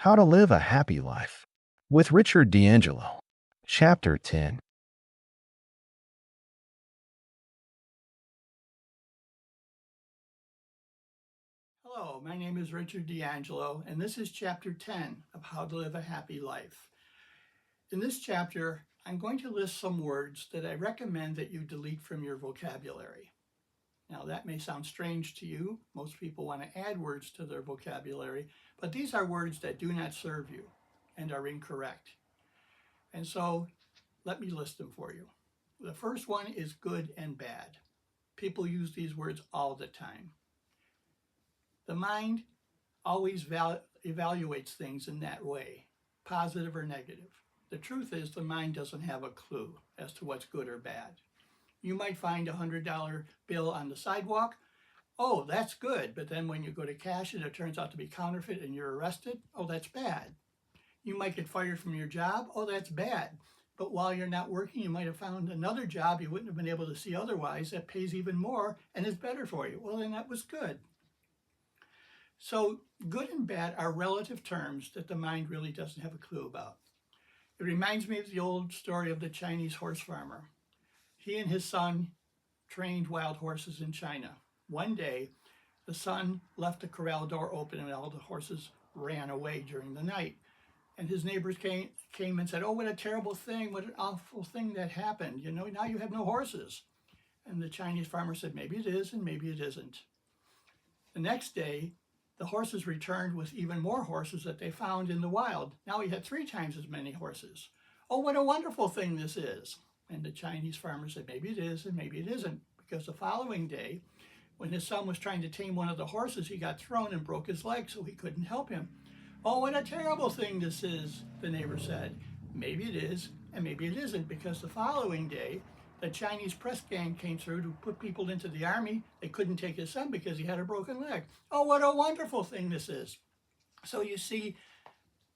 How to Live a Happy Life with Richard D'Angelo. Chapter 10. Hello, my name is Richard D'Angelo, and this is Chapter 10 of How to Live a Happy Life. In this chapter, I'm going to list some words that I recommend that you delete from your vocabulary. Now, that may sound strange to you. Most people want to add words to their vocabulary, but these are words that do not serve you and are incorrect. And so, let me list them for you. The first one is good and bad. People use these words all the time. The mind always evaluates things in that way, positive or negative. The truth is the mind doesn't have a clue as to what's good or bad. You might find a $100 bill on the sidewalk. Oh, that's good. But then when you go to cash it, it turns out to be counterfeit and you're arrested. Oh, that's bad. You might get fired from your job. Oh, that's bad. But while you're not working, you might have found another job you wouldn't have been able to see otherwise that pays even more and is better for you. Well, then that was good. So good and bad are relative terms that the mind really doesn't have a clue about. It reminds me of the old story of the Chinese horse farmer. He and his son trained wild horses in China. One day, the son left the corral door open and all the horses ran away during the night. And his neighbors came and said, "Oh, what a terrible thing, what an awful thing that happened. You know, now you have no horses." And the Chinese farmer said, "Maybe it is and maybe it isn't." The next day, the horses returned with even more horses that they found in the wild. Now he had 3 times as many horses. "Oh, what a wonderful thing this is." And the Chinese farmer said, "Maybe it is and maybe it isn't." Because the following day, when his son was trying to tame one of the horses, he got thrown and broke his leg, so he couldn't help him. "Oh, what a terrible thing this is," the neighbor said. "Maybe it is and maybe it isn't," because the following day, the Chinese press gang came through to put people into the army. They couldn't take his son because he had a broken leg. "Oh, what a wonderful thing this is." So you see,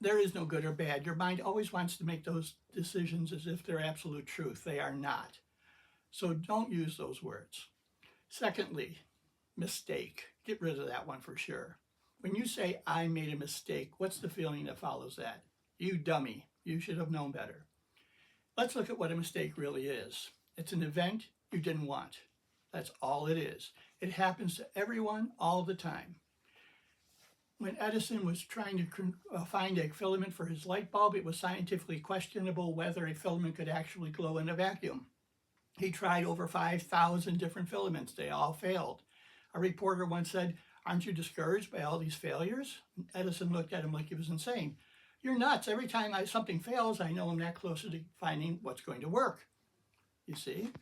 there is no good or bad. Your mind always wants to make those decisions as if they're absolute truth. They are not. So don't use those words. Secondly, mistake. Get rid of that one for sure. When you say, "I made a mistake," what's the feeling that follows that? You dummy. You should have known better. Let's look at what a mistake really is. It's an event you didn't want. That's all it is. It happens to everyone all the time. When Edison was trying to find a filament for his light bulb, it was scientifically questionable whether a filament could actually glow in a vacuum. He tried over 5,000 different filaments. They all failed. A reporter once said, "Aren't you discouraged by all these failures?" Edison looked at him like he was insane. "You're nuts. Every time something fails, I know I'm that closer to finding what's going to work." You see?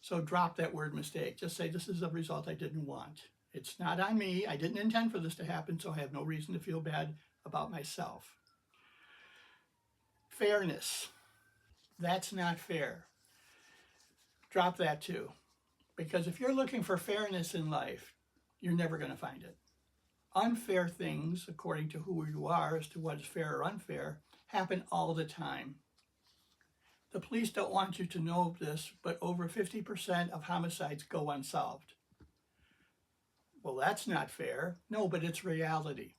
So drop that word mistake. Just say, "This is a result I didn't want. It's not on me. I didn't intend for this to happen, so I have no reason to feel bad about myself." Fairness. That's not fair. Drop that too. Because if you're looking for fairness in life, you're never going to find it. Unfair things, according to who you are as to what is fair or unfair, happen all the time. The police don't want you to know this, but over 50% of homicides go unsolved. Well, that's not fair. No, but it's reality.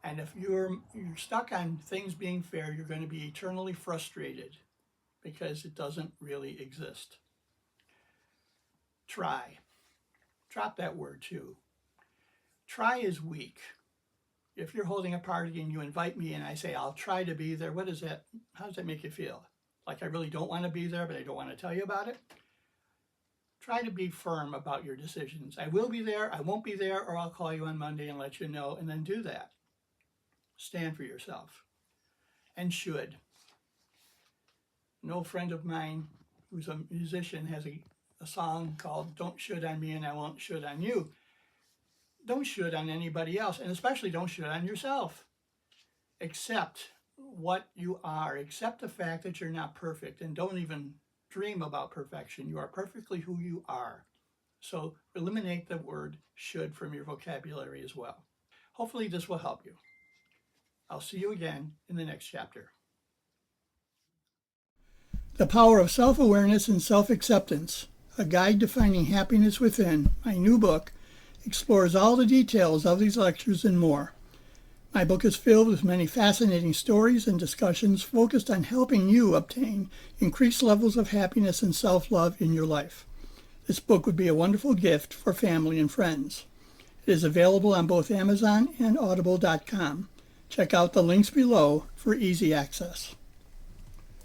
And if you're stuck on things being fair, you're going to be eternally frustrated because it doesn't really exist. Try. Drop that word too. Try is weak. If you're holding a party and you invite me and I say, "I'll try to be there," what is that? How does that make you feel? Like I really don't want to be there, but I don't want to tell you about it? Try to be firm about your decisions. I will be there, I won't be there, or I'll call you on Monday and let you know, and then do that. Stand for yourself. And should. An old friend of mine who's a musician has a song called "Don't Should on Me and I Won't Should on You." Don't should on anybody else, and especially don't should on yourself. Accept what you are. Accept the fact that you're not perfect, and don't even dream about perfection. You are perfectly who you are. So eliminate the word should from your vocabulary as well. Hopefully this will help you. I'll see you again in the next chapter. The Power of Self-Awareness and Self-Acceptance, a guide to finding happiness within, my new book, explores all the details of these lectures and more. My book is filled with many fascinating stories and discussions focused on helping you obtain increased levels of happiness and self-love in your life. This book would be a wonderful gift for family and friends. It is available on both Amazon and Audible.com. Check out the links below for easy access.